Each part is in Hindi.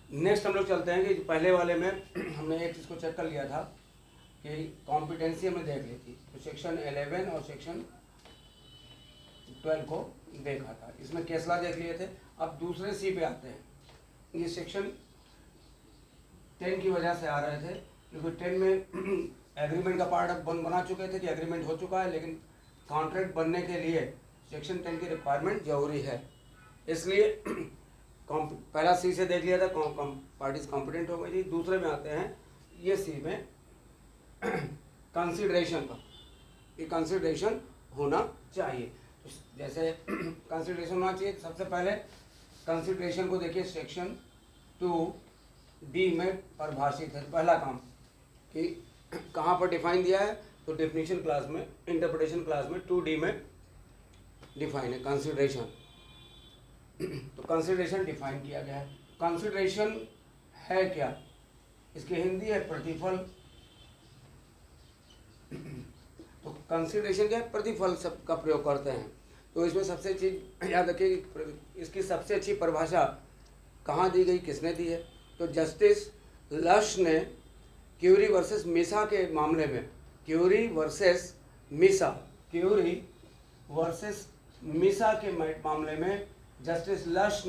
नेक्स्ट हम लोग चलते हैं कि पहले वाले में हमने एक चीज़ को चेक कर लिया था कि कॉम्पिटेंसी हमने देख ली थी, तो सेक्शन 11 और सेक्शन 12 को देखा था, इसमें केस लॉ देख लिए थे। अब दूसरे सी पे आते हैं। ये सेक्शन 10 की वजह से आ रहे थे क्योंकि 10 में एग्रीमेंट का पार्ट अब बना चुके थे कि एग्रीमेंट हो चुका है, लेकिन कॉन्ट्रैक्ट बनने के लिए सेक्शन 10 की रिक्वायरमेंट जरूरी है, इसलिए पहला सी से देख लिया था, पार्टीज कॉम्पिटेंट हो गई थी। दूसरे में आते हैं ये सी में कंसिडरेशन पर, ये कंसिडरेशन होना चाहिए। तो जैसे कंसिडरेशन होना चाहिए, सबसे पहले कंसिडरेशन को देखिए सेक्शन 2D में परिभाषित है। पहला काम कि कहाँ पर डिफाइन दिया है, तो डेफिनेशन क्लास में, इंटरप्रिटेशन क्लास में 2D में डिफाइन है कंसिडरेशन। तो कंसिडरेशन डिफाइन किया गया है। कंसिडरेशन है क्या, इसकी हिंदी है प्रतिफल। तो कंसिडरेशन क्या है, प्रतिफल सब का प्रयोग करते हैं। तो इसमें सबसे चीज याद रखिए कि इसकी सबसे अच्छी परिभाषा कहाँ दी गई, किसने दी है, तो जस्टिस लश ने क्यूरी वर्सेस मिसा के मामले में, क्यूरी वर्सेस मिसा, क्यूरी वर्सेस मिसा के मामले में जस्टिस लश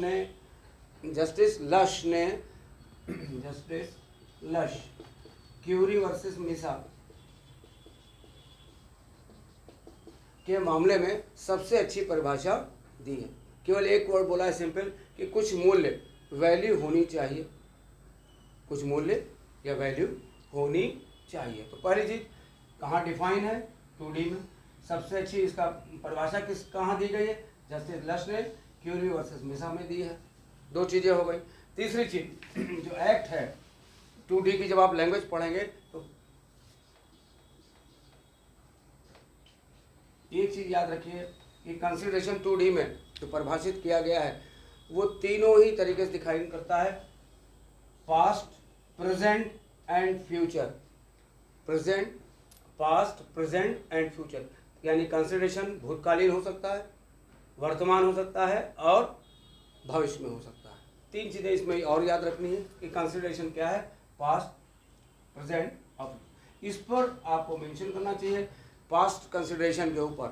क्यूरी वर्सेस मिसा के मामले में सबसे अच्छी परिभाषा दी है। केवल एक वर्ड बोला है सिंपल कि कुछ मूल्य, वैल्यू होनी चाहिए, कुछ मूल्य या वैल्यू होनी चाहिए। तो पहली चीज कहाँ डिफाइन है, 2D में। सबसे अच्छी इसका परिभाषा कहाँ दी गई है, जस्टिस लश ने क्यूरी वर्सेस मिसा में दी है। दो चीजें हो गई। तीसरी चीज जो एक्ट है 2D की, जब आप लैंग्वेज पढ़ेंगे तो एक चीज याद रखिए कि कंसिडरेशन 2D में जो परिभाषित किया गया है वो तीनों ही तरीके से दिखाई करता है, past, present and future. Present, past, present and future, यानी कंसिडरेशन भूतकालीन हो सकता है, वर्तमान हो सकता है और भविष्य में हो सकता है। तीन चीज़ें इसमें और याद रखनी है कि कंसिडरेशन क्या है, पास्ट, प्रेजेंट और इस पर आपको मेंशन करना चाहिए। पास्ट कंसिडरेशन के ऊपर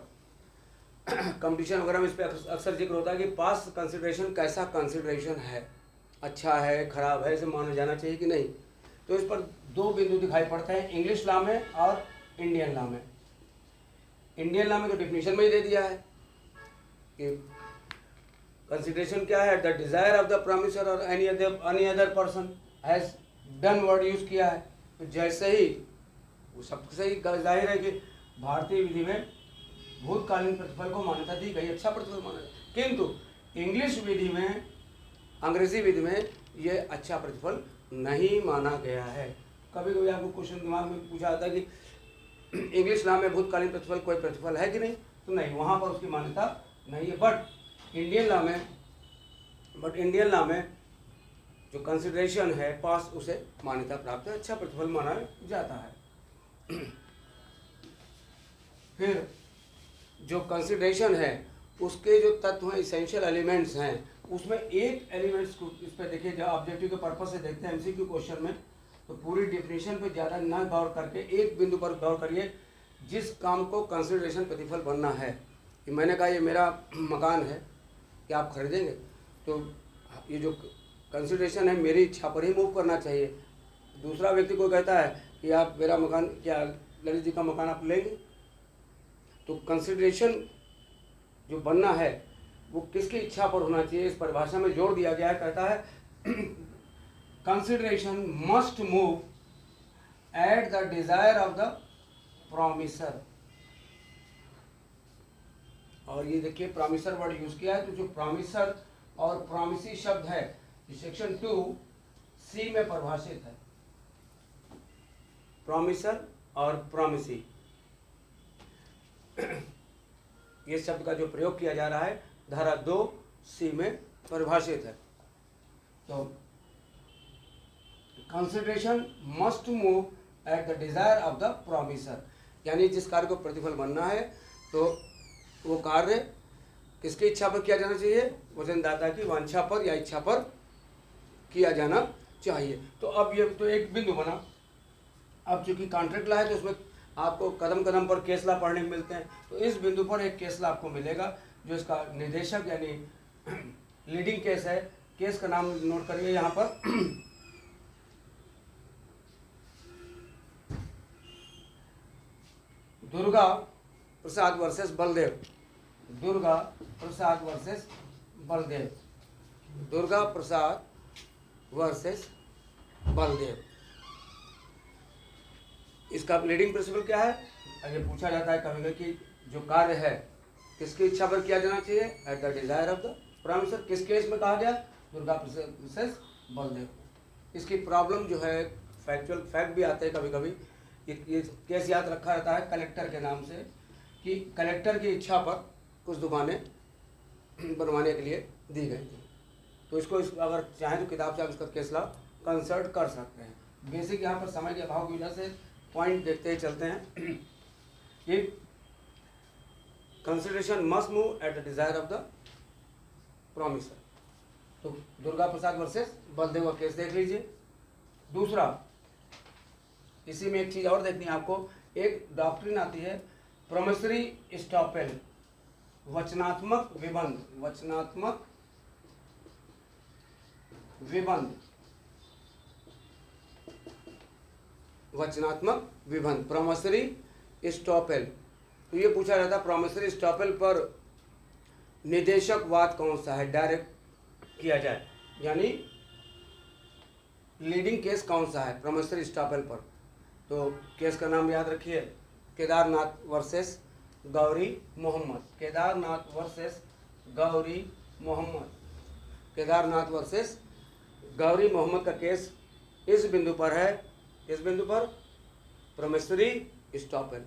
कंपटीशन वगैरह में इस पर अक्सर जिक्र होता है कि पास्ट कंसिडरेशन कैसा कंसिडरेशन है, अच्छा है, खराब है, इसे माना जाना चाहिए कि नहीं। तो इस पर दो बिंदु दिखाई पड़ते हैं, इंग्लिश लॉ में और इंडियन लॉ में। इंडियन लॉ में तो डिफिनीशन में ही दे दिया है कि कंसिडरेशन क्या है, the desire of the promisor और any other person has done, word use किया है। तो जैसे ही वो सबसे ही जाहिर है कि भारतीय विधि में भूतकालीन प्रतिफल को मान्यता दी गई, अच्छा प्रतिफल माना गया, किंतु इंग्लिश विधि में, अंग्रेजी विधि में ये अच्छा प्रतिफल नहीं माना गया है। कभी कभी आपको क्वेश्चन दिमाग में पूछा जाता है कि इंग्लिश लॉ में भूतकालीन प्रतिफल कोई प्रतिफल है कि नहीं, तो नहीं, वहाँ पर उसकी मान्यता नहीं है। बट इंडियन लॉ में जो कंसिडरेशन है पास, उसे मान्यता प्राप्त है, अच्छा प्रतिफल माना जाता है। फिर जो कंसिडरेशन है उसके जो तत्व हैं, इसेंशियल एलिमेंट्स हैं, उसमें एक एलिमेंट्स को इस पर देखिए, जब ऑब्जेक्टिव के पर्पज से देखते हैं एमसीक्यू क्वेश्चन में, तो पूरी डेफिनेशन पे ज़्यादा न गौर करके एक बिंदु पर गौर करिए, जिस काम को कंसिडरेशन प्रतिफल बनना है। कि मैंने कहा ये मेरा मकान है, क्या आप खरीदेंगे, तो ये जो कंसिडरेशन है मेरी इच्छा पर ही मूव करना चाहिए। दूसरा व्यक्ति को कहता है कि आप मेरा मकान, क्या ललित जी का मकान आप लेंगे, तो कंसिडरेशन जो बनना है वो किसकी इच्छा पर होना चाहिए, इस परिभाषा में जोड़ दिया गया है। कहता है consideration must move at the desire of the promisor. और ये देखिए प्रोमिसर वर्ड यूज किया है, तो जो प्रोमिसर और प्रोमिसी शब्द है सेक्शन 2C में परिभाषित है। प्रोमिसर और प्रोमिसी ये शब्द का जो प्रयोग किया जा रहा है धारा 2C में परिभाषित है। तो consideration must move at the desire of the promisor, यानी जिस कार्य को प्रतिफल बनना है तो वो कार्य किसकी इच्छा पर किया जाना चाहिए, वचनदाता की वांछा पर या इच्छा पर किया जाना चाहिए। तो अब ये तो एक बिंदु बना। अब चूंकि कॉन्ट्रैक्ट ला है तो उसमें आपको कदम कदम पर केस ला पढ़ने को मिलते हैं। तो इस बिंदु पर एक केस ला आपको मिलेगा जो इसका निर्देशक यानी लीडिंग केस है। केस का नाम नोट करिए यहाँ पर Durga Prasad versus Baldev. Durga Prasad versus Baldev. Durga Prasad versus Baldev. इसका लीडिंग प्रिंसिपल क्या है? ये पूछा जाता है कभी कभी कि जो कार्य है किसकी इच्छा पर किया जाना चाहिए, at the desire of the producer. किस केस में कहा गया? दुर्गा वर्सेस बलदेव। इसकी प्रॉब्लम जो है फैक्चुअल फैक्ट भी आते हैं कभी कभी। ये केस याद रखा रहता है कलेक्टर के नाम से कि कलेक्टर की इच्छा पर कुछ दुकानें बनवाने के लिए दी गई थी। तो इसको अगर चाहें तो किताब से आप इसका केस ला कंसल्ट कर सकते हैं। बेसिक यहाँ पर समय के अभाव की वजह से पॉइंट देखते ही चलते हैं। ये consideration must move at the desire of the promiser. तो दुर्गा प्रसाद वर्सेस बलदेव का केस देख लीजिए। दूसरा, इसी में एक चीज और देखनी है आपको। एक डॉक्ट्रिन आती है प्रोमिसरी स्टॉपेल, वचनात्मक विबंध। वचनात्मक विबंध, वचनात्मक विबंध, प्रोमिसरी स्टॉपेल। तो ये पूछा जाता है प्रोमिसरी स्टॉपेल पर निदेशक वाद कौन सा है, डायरेक्ट किया जाए, यानी लीडिंग केस कौन सा है प्रोमिसरी स्टॉपेल पर। तो केस का नाम याद रखिए, Kedarnath versus Gauri Mohammad. Kedarnath versus Gauri Mohammad. Kedarnath versus Gauri Mohammad का केस इस बिंदु पर है। इस बिंदु पर प्रोमिसरी स्टॉपेल।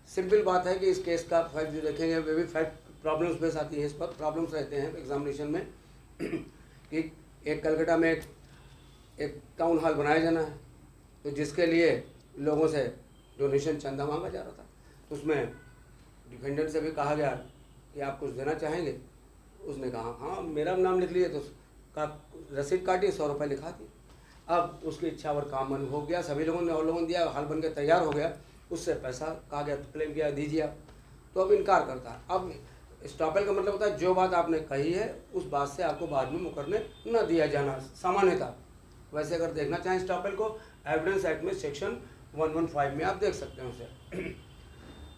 सिंपल बात है कि इस केस का फैक्ट जो देखेंगे वे भी फैक्ट प्रॉब्लम्स बेस आती है। इस पर प्रॉब्लम्स रहते हैं एग्जामिनेशन में कि एक कलकत्ता में एक टाउन हॉल बनाया जाना है, तो जिसके लिए लोगों से डोनेशन चंदा मांगा जा रहा था। तो उसमें डिफेंडेंट से भी कहा गया कि आप कुछ देना चाहेंगे। उसने कहा हाँ मेरा नाम लिख लीजिए। तो का रसीद काटी, 100 रुपये लिखा दी। अब उसकी इच्छा पर काम बन हो गया, सभी लोगों ने और लोगों ने दिया, हॉल बन के तैयार हो गया। उससे पैसा कहा गया, क्लेम किया दीजिए आप, तो अब इनकार करता है। अब स्टॉपेल का मतलब होता है जो बात आपने कही है उस बात से आपको बाद में मुकरने न दिया जाना सामान्यतः। वैसे अगर देखना चाहें स्टॉपेल को एविडेंस एक्ट में सेक्शन 115 में आप देख सकते हैं उसे।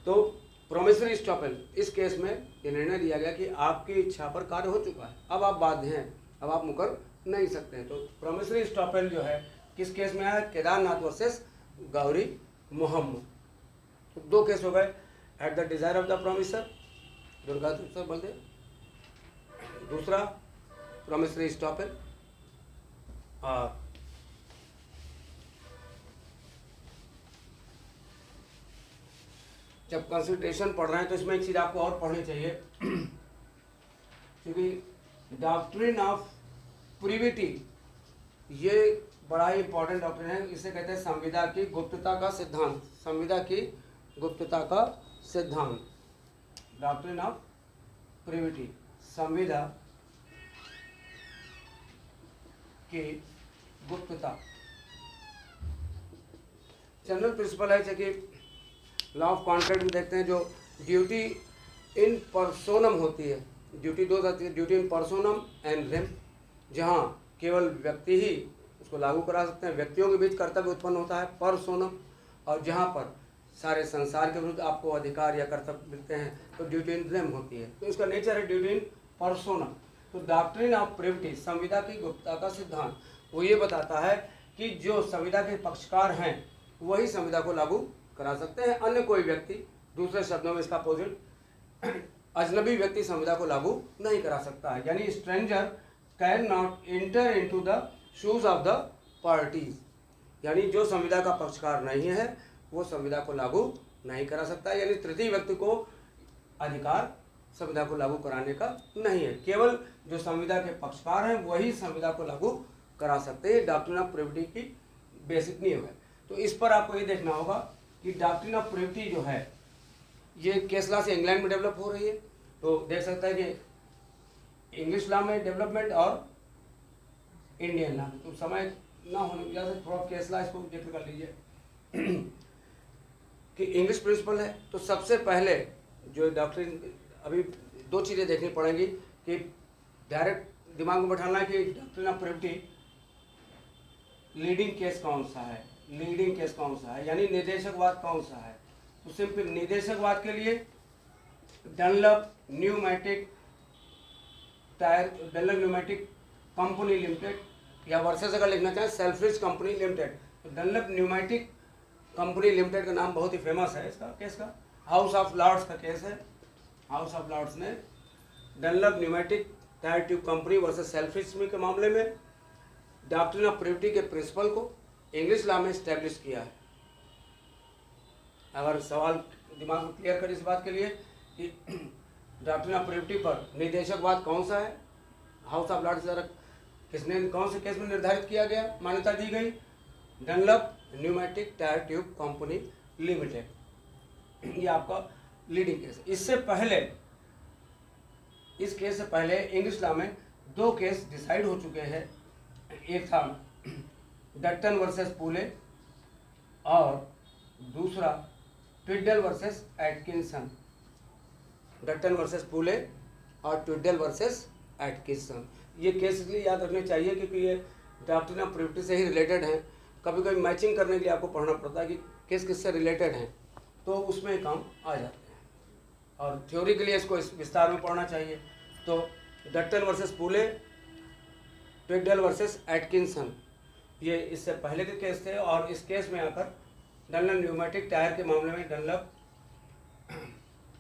तो प्रोमिसरी स्टॉपेल, इस केस में ये निर्णय दिया गया कि आपकी इच्छा पर कार्य हो चुका है, अब आप बाध्य हैं, अब आप मुकर नहीं सकते हैं। तो प्रोमिसरी स्टॉपेल जो है किस केस में है? केदारनाथ वर्सेस गौरी मोहम्मद। तो दो केस हो गए, at the desire of the promisor Durga Baldev, दूसरा प्रोमिसरी स्टॉपेल। जब कंसल्टेशन पढ़ रहे हैं तो इसमें एक चीज आपको और पढ़नी चाहिए क्योंकि डॉक्ट्रिन ऑफ प्रिविटी ये बड़ा ही इंपॉर्टेंट डॉक्ट्रिन है। इसे कहते हैं संविदा की गुप्तता का सिद्धांत। संविदा की गुप्तता का सिद्धांत, डॉक्ट्रिन ऑफ प्रिविटी, संविदा की गुप्तता। जनरल प्रिंसिपल है कि लॉ ऑफ कॉन्ट्रैक्ट में देखते हैं जो ड्यूटी इन पर्सोनम होती है। ड्यूटी दो आती है, ड्यूटी इन पर्सोनम एंड रेम, जहाँ केवल व्यक्ति ही उसको लागू करा सकते हैं, व्यक्तियों के बीच कर्तव्य उत्पन्न होता है पर्सोनम, और जहाँ पर सारे संसार के विरुद्ध आपको अधिकार या कर्तव्य मिलते हैं तो ड्यूटी इन रेम होती है। तो इसका नेचर है ड्यूटी इन पर्सोनम। तो डॉक्ट्रिन ऑफ प्रिविटी, संविदा की गुप्तता का सिद्धांत, वो ये बताता है कि जो संविदा के पक्षकार हैं वही संविदा को लागू करा सकते हैं, अन्य कोई व्यक्ति, दूसरे शब्दों में इसका अपोजिट, अजनबी व्यक्ति संविदा को लागू नहीं करा सकता है। यानी stranger can not enter into the shoes of the parties, यानी जो संविदा का पक्षकार नहीं है वो संविदा को लागू नहीं करा सकता है। यानी तृतीय व्यक्ति को अधिकार संविदा को लागू कराने का नहीं है, केवल जो संविदा के पक्षकार हैं वही संविदा को लागू करा सकते हैं। डॉक्ट्रिन ऑफ प्रिविटी की बेसिक नियम है। तो इस पर आपको ये देखना होगा कि डॉक्ट्रिन ऑफ प्रिविटी जो है ये केस लॉ से इंग्लैंड में डेवलप हो रही है। तो देख सकते हैं कि इंग्लिश लॉ में डेवलपमेंट और इंडियन लॉ में। तो समय ना होने की वजह से थोड़ा केस लॉ इसको जिक्र कर लीजिए कि इंग्लिश प्रिंसिपल है। तो सबसे पहले जो डॉक्ट्रिन, अभी दो चीज़ें देखनी पड़ेंगी कि डायरेक्ट दिमाग में बैठाना है कि doctrine of probability leading case कौन सा है, लीडिंग केस कौन सा है, यानी निर्देशकवाद कौन सा है। तो सिंपल निर्देशकवाद के लिए Dunlop pneumatic tyre, Dunlop pneumatic company limited, या वर्सेस अगर लिखना चाहें सेल्फ्रिज कंपनी लिमिटेड, तो डनलप न्यूमेटिक कंपनी लिमिटेड का नाम बहुत ही फेमस है इसका केस का। हाउस ऑफ लॉर्ड्स का केस है। हाउस ऑफ लॉर्ड्स ने Dunlop pneumatic tyre tube company versus Selfridge के मामले में डॉक्ट्रिन ऑफ प्रोबेबिलिटी के प्रिंसिपल को इंग्लिश लॉ में स्टैब्लिश किया है। अगर सवाल दिमाग में क्लियर कर इस बात के लिए कि डॉक्ट्रिन ऑफ प्रोबेबिलिटी पर निर्देशकवाद कौन सा है, हाउस ऑफ लॉर्ड्स द्वारा किसने कौन से केस में निर्धारित किया गया, मान्यता दी गई, Dunlop pneumatic tyre tube company limited. ये आपका लीडिंग केस है। इससे पहले, इस केस से पहले इंग्लिश लॉ में दो केस डिसाइड हो चुके हैं। एक था डट्टन वर्सेस पूले और दूसरा ट्विडल वर्सेस एटकिंसन। डट्टन वर्सेस पूले और ट्विडल वर्सेस एटकिंसन। ये केस इसलिए याद रखने चाहिए क्योंकि ये डॉक्ट्रिन ऑफ प्रोबेबिलिटी से ही रिलेटेड हैं। कभी कभी मैचिंग करने के लिए आपको पढ़ना पड़ता है कि केस किससे रिलेटेड हैं, तो उसमें काम आ जाते हैं। और थ्योरी के लिए इसको इस विस्तार में पढ़ना चाहिए। तो डट्टन वर्सेस पूले, ट्विडल वर्सेस एटकिंसन, ये इससे पहले के केस थे। और इस केस में आकर डनलप न्यूमेटिक टायर के मामले में, डनलप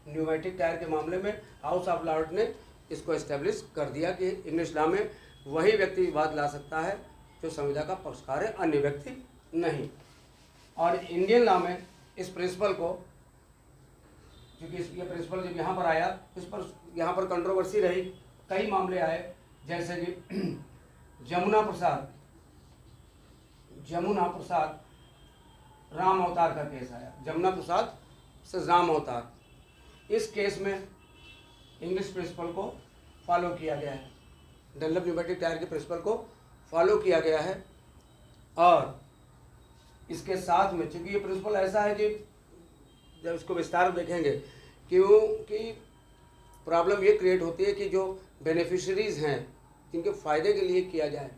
न्यूमेटिक टायर के मामले में हाउस ऑफ लॉर्ड ने इसको एस्टेब्लिश कर दिया कि इंग्लिश लॉ में वही व्यक्ति विवाद ला सकता है जो संविदा का पक्षकार है, अन्य व्यक्ति नहीं। और इंडियन लॉ में इस प्रिंसिपल को, क्योंकि ये प्रिंसिपल जब यहाँ पर आया, इस पर यहाँ पर कंट्रोवर्सी रही, कई मामले आए, जैसे कि जमुना प्रसाद राम अवतार का केस आया। जमुना प्रसाद से राम अवतार, इस केस में इंग्लिश प्रिंसिपल को फॉलो किया गया है, डनलप न्यूमेटिक टायर के प्रिंसिपल को फॉलो किया गया है। और इसके साथ में, चूँकि ये प्रिंसिपल ऐसा है कि जब इसको विस्तार देखेंगे, क्योंकि प्रॉब्लम ये क्रिएट होती है कि जो बेनिफिशरीज हैं जिनके फ़ायदे के लिए किया जाए,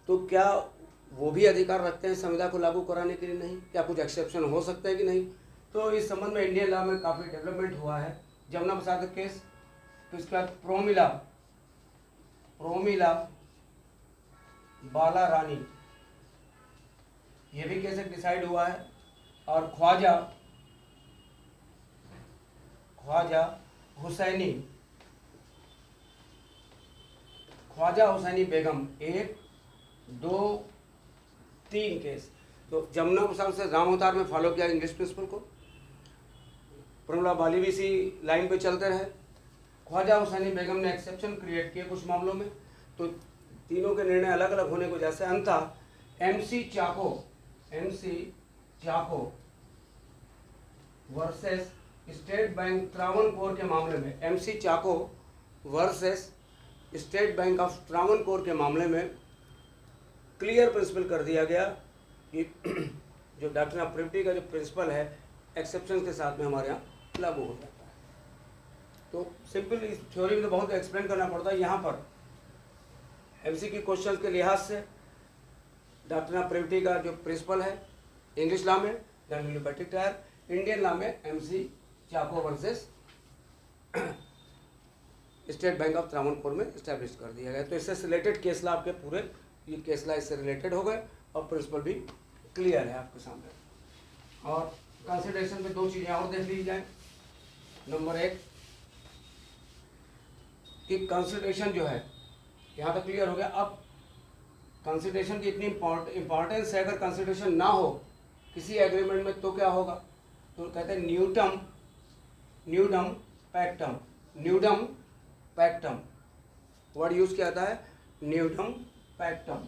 तो क्या वो भी अधिकार रखते हैं संविदा को लागू कराने के लिए? नहीं। क्या कुछ एक्सेप्शन हो सकते हैं कि नहीं? तो इस संबंध में इंडियन लॉ में काफ़ी डेवलपमेंट हुआ है। जमुना प्रसाद का केस, तो इसके बाद प्रोमिला बाला रानी, ये भी केस एक डिसाइड हुआ है। और ख्वाजा हुसैनी बेगम, 1, 2, 3 केस। तो जमुना प्रसाद से राम अवतार में फॉलो किया इंग्लिश प्रिंसिपल को। प्रमिला बाली भी इसी लाइन पे चलते रहे। ख्वाजा हुसैनी बेगम ने एक्सेप्शन क्रिएट किए कुछ मामलों में। तो तीनों के निर्णय अलग अलग होने की वजह से अंततः MC Chacko versus State Bank Travancore के मामले में, MC Chacko versus State Bank of Travancore के मामले में क्लियर प्रिंसिपल कर दिया गया कि जो डॉक्ट्रिन ऑफ प्रोबेबिलिटी का जो प्रिंसिपल है, एक्सेप्शन के साथ में हमारे यहाँ लागू हो जाता है। तो सिंपल इस थ्योरी में तो बहुत एक्सप्लेन करना पड़ता है। यहाँ पर MCQ क्वेश्चन के लिहाज से डॉक्ट्रिन ऑफ प्रोबेबिलिटी का जो प्रिंसिपल है इंग्लिश लॉ में Dunlop pneumatic tyre, Indian law में MC Chacko versus State Bank of Travancore में इस्टेब्लिश कर दिया गया। तो इससे रिलेटेड केस लॉ आपके पूरे, ये केस लॉ इससे रिलेटेड हो गए और प्रिंसिपल भी क्लियर है आपके सामने। और कंसिडरेशन में दो चीज़ें और देख ली जाए। नंबर 1 कि कंसिडरेशन जो है, यहाँ तक क्लियर हो गया। अब कंसिडरेशन की इतनी इम्पॉर्टेंस है, अगर कंसिडरेशन ना हो किसी एग्रीमेंट में तो क्या होगा? तो कहते हैं न्यूडम पैक्टम वर्ड यूज किया जाता है, न्यूडम पैक्टम।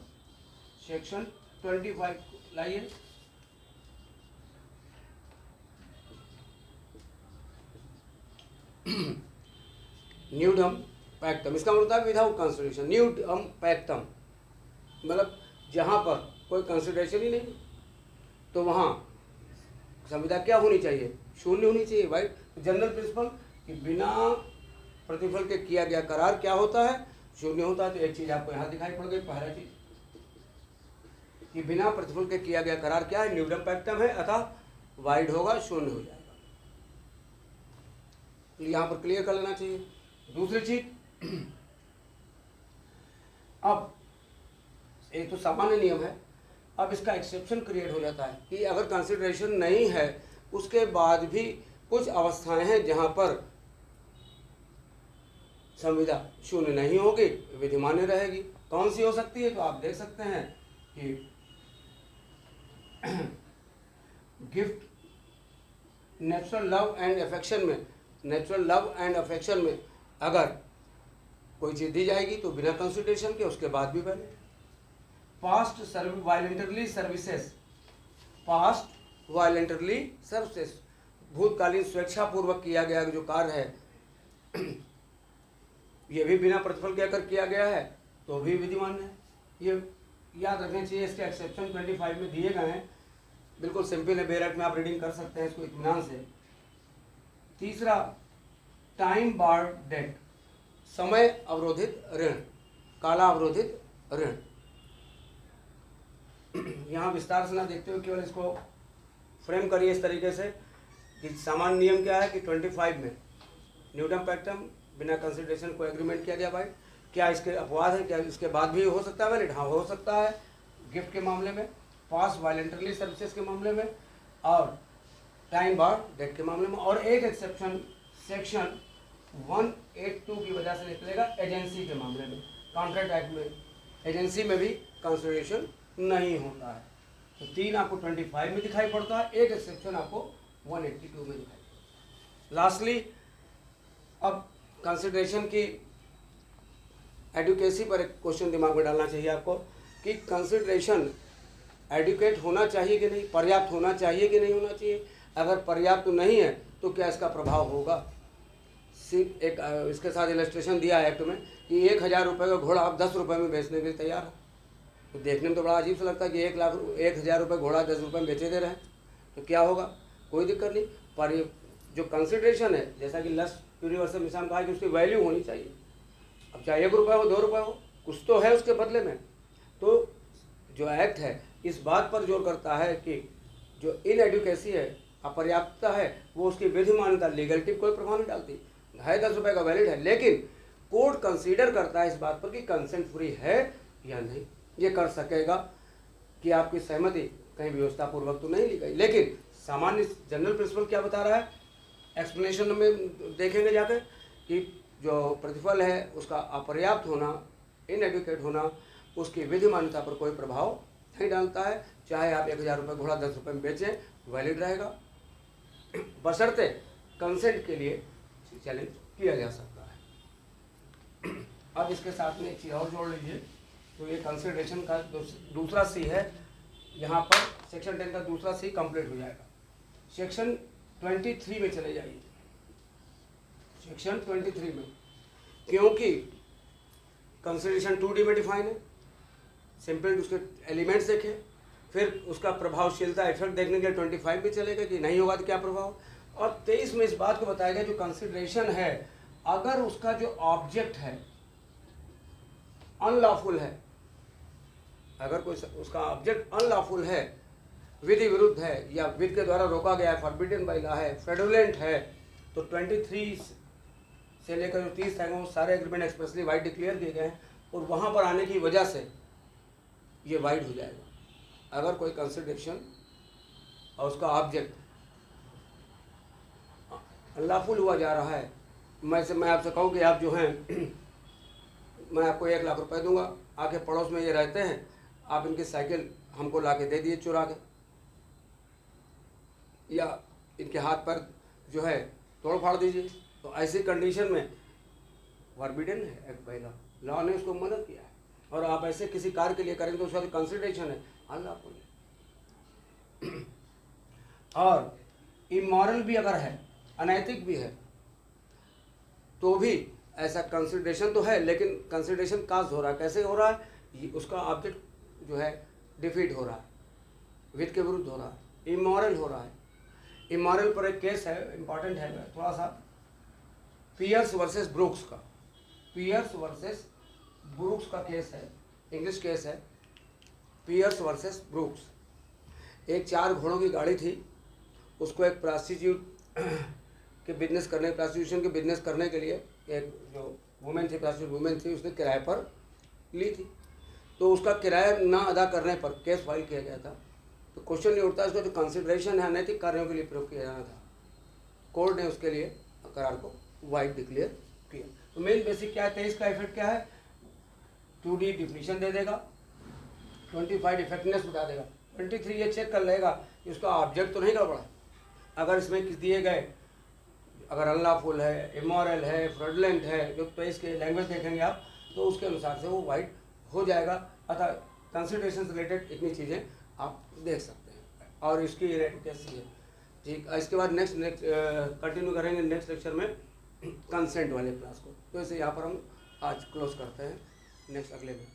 सेक्शन 25 लाइए। न्यूडम पैक्टम, इसका मतलब विदाउट कंसिडरेशन, न्यूडम पैक्टम। मतलब जहाँ पर कोई कंसिडरेशन ही नहीं तो वहाँ संविदा क्या होनी चाहिए, शून्य होनी चाहिए। भाई जनरल प्रिंसिपल कि बिना प्रतिफल के किया गया करार क्या होता है, शून्य होता है। तो एक चीज़ आपको यहाँ दिखाई पड़ गई, पहला चीज कि बिना प्रतिफल के किया गया करार क्या है, न्यूडम पैक्टम है, अतः वाइड होगा, शून्य हो जाएगा। तो यहाँ पर क्लियर कर लेना चाहिए। दूसरी चीज, अब एक तो सामान्य नियम है, अब इसका एक्सेप्शन क्रिएट हो जाता है कि अगर कंसिडरेशन नहीं है उसके बाद भी कुछ अवस्थाएं हैं जहां पर संविदा शून्य नहीं होगी, विधिमान्य रहेगी। कौन सी हो सकती है, तो आप देख सकते हैं कि gift natural love and affection में, नेचुरल लव एंड अफेक्शन में अगर कोई चीज दी जाएगी तो बिना कंसिडरेशन के, उसके बाद भी valid. Past voluntarily services, past voluntarily services, भूतकालीन स्वेच्छापूर्वक किया गया जो कार्य है ये भी बिना प्रतिफल के अगर किया गया है तो भी विधिमान्य है। ये याद रखना चाहिए। इसके एक्सेप्शन 25 में दिए गए हैं, बिल्कुल सिंपल है, बेरट में आप रीडिंग कर सकते हैं इसको इत्मीनान से। तीसरा, टाइम बार्ड डेट, समय अवरोधित ऋण, काला अवरोधित ऋण। यहाँ विस्तार से ना देखते हुए केवल इसको फ्रेम करिए इस तरीके से कि सामान्य नियम क्या है कि 25 में न्यूटन पैक्टम बिना कंसिडरेशन को एग्रीमेंट किया गया। भाई क्या इसके अपवाद है, क्या इसके बाद भी हो सकता है वैलिड? हाँ हो सकता है, गिफ्ट के मामले में, पास वायलेंटरली सर्विसेज के मामले में और टाइम बार्ड डेट के मामले में। और एक एक्सेप्शन सेक्शन 182 की वजह से निकलेगा एजेंसी के मामले में। कॉन्ट्रैक्ट एक्ट में एजेंसी में भी कंसिडरेशन नहीं होता है। तो 3 आपको 25 में दिखाई पड़ता है, एक एक्सेप्शन आपको 182 में दिखाई पड़ता है। लास्टली, अब कंसिडरेशन की एडुकेसी पर एक क्वेश्चन दिमाग में डालना चाहिए आपको कि कंसिडरेशन एडुकेट होना चाहिए कि नहीं, पर्याप्त होना चाहिए कि नहीं होना चाहिए। अगर पर्याप्त नहीं है तो क्या इसका प्रभाव होगा। सिर्फ एक इसके साथ इलस्ट्रेशन दिया है एक्ट में कि 1000 रुपये का घोड़ा आप 10 रुपये में बेचने के लिए तैयार है। तो देखने में तो बड़ा अजीब सा लगता है कि 1000 रुपये घोड़ा 10 रुपये में बेचे दे रहे हैं, तो क्या होगा, कोई दिक्कत नहीं। पर जो कंसिडरेशन है, जैसा कि लस्ट यूनिवर्सल मिसाल कहा कि उसकी वैल्यू होनी चाहिए। अब चाहे 1 रुपये हो 2 रुपये हो, कुछ तो है उसके बदले में। तो जो एक्ट है इस बात पर जोर करता है कि जो इनएडुकेसी है, अपर्याप्तता है, वो उसकी विधि मान्यता, लीगलिटी कोई प्रभाव नहीं डालती। 10.5 रुपये का वैलिड है, लेकिन कोर्ट कंसीडर करता है इस बात पर कि कंसेंट फ्री है या नहीं। ये कर सकेगा कि आपकी सहमति कहीं व्यवस्था पूर्वक तो नहीं ली गई। लेकिन सामान्य जनरल प्रिंसिपल क्या बता रहा है, एक्सप्लेनेशन में देखेंगे जाकर कि जो प्रतिफल है उसका अपर्याप्त होना, इनएडुकेट होना, उसकी विधि मान्यता पर कोई प्रभाव नहीं डालता है। चाहे आप 1000 रुपये घोड़ा 10 रुपये में बेचें, वैलिड रहेगा, बशर्ते कंसेंट के लिए चैलेंज किया जा सकता है। अब इसके साथ में एक चीज़ और जोड़ लीजिए, तो ये कंसिडरेशन का दूसरा सी है। यहाँ पर सेक्शन 10 का दूसरा सी कंप्लीट हो जाएगा। सेक्शन 23 में चले जाइए। सेक्शन 23 में, क्योंकि कंसिडरेशन 2D में डिफाइन है, सिंपल उसके एलिमेंट्स देखें, फिर उसका प्रभावशीलता इफेक्ट देखने के लिए 25 में चलेगा कि नहीं होगा तो क्या प्रभाव। और 23 में इस बात को बताया गया जो कंसिडरेशन है, अगर उसका जो ऑब्जेक्ट है अनलॉफुल है, अगर कोई उसका ऑब्जेक्ट अनलॉफुल है, विधि विरुद्ध है या विधि के द्वारा रोका गया है, फॉरबिडन बाय लॉ है, फ्रेडुलेंट है, तो 23 से लेकर जो 30 तक वो सारे एग्रीमेंट एक्सप्रेसली वाइड डिक्लेयर किए गए हैं और वहाँ पर आने की वजह से ये वाइड हो जाएगा। अगर कोई कंसिडरेशन और उसका ऑब्जेक्ट अनलॉफुल हुआ जा रहा है, मैं आपसे कहूँ कि आप जो हैं मैं आपको 1 लाख रुपए दूंगा, आके पड़ोस में ये रहते हैं, आप इनकी साइकिल हमको ला के दे दिए चुरा के, या इनके हाथ पर जो है तोड़ फाड़ दीजिए, तो ऐसी कंडीशन में फॉरबिडन है एक्ट बाय लॉ ने उसको मदद किया है। और आप ऐसे किसी कार्य के लिए करेंगे तो उसका जो कंसिडरेशन है अनलॉफुल है। और इमोरल भी अगर है, अनैतिक भी है, तो भी ऐसा कंसिडरेशन तो है, लेकिन कंसिडरेशन कास्ट हो रहा है। कैसे हो रहा है, उसका ऑब्जेक्ट जो है डिफीट हो रहा है, विद के विरुद्ध हो रहा है, इमोरल हो रहा है। इमोरल पर एक केस है, इंपॉर्टेंट है थोड़ा सा, पियर्स वर्सेस ब्रूक्स का। पियर्स वर्सेस ब्रूक्स का केस है, इंग्लिश केस है, पियर्स वर्सेस ब्रूक्स। एक 4 घोड़ों की गाड़ी थी, उसको एक प्रोस्टिट्यूट के बिजनेस करने, प्रोस्टिट्यूशन के बिजनेस करने के लिए एक जो वुमेन थी, प्रोस्टिट्यूट वुमेन थी, उसने किराए पर ली थी। तो उसका किराया ना अदा करने पर केस फाइल किया गया था। तो क्वेश्चन ये उठता है, उसका जो कंसिडरेशन है अनैतिक कार्यों के लिए प्रयोग किया जाना था, कोर्ट ने उसके लिए करार को वाइड डिक्लेयर किया। तो मेन बेसिक क्या है, 23 का इफेक्ट क्या है, 2D डिफिनीशन दे देगा, 25 इफेक्टनेस बता देगा, 23 ये चेक कर लेगा कि उसका ऑब्जेक्ट तो नहीं गड़बड़ा। अगर इसमें किस दिए गए, अगर अनलॉफुल है, इमोरल है, फ्रॉडलेंट है, जो तो इसके लैंग्वेज देखेंगे आप, तो उसके अनुसार से वो वाइड हो जाएगा। अतः कंसिडरेशन से रिलेटेड इतनी चीज़ें आप देख सकते हैं और इसकी रेट कैसी है। ठीक, इसके बाद नेक्स्ट कंटिन्यू करेंगे नेक्स्ट लेक्चर में कंसेंट वाले क्लास को। तो इसे यहाँ पर हम आज क्लोज करते हैं, नेक्स्ट अगले में।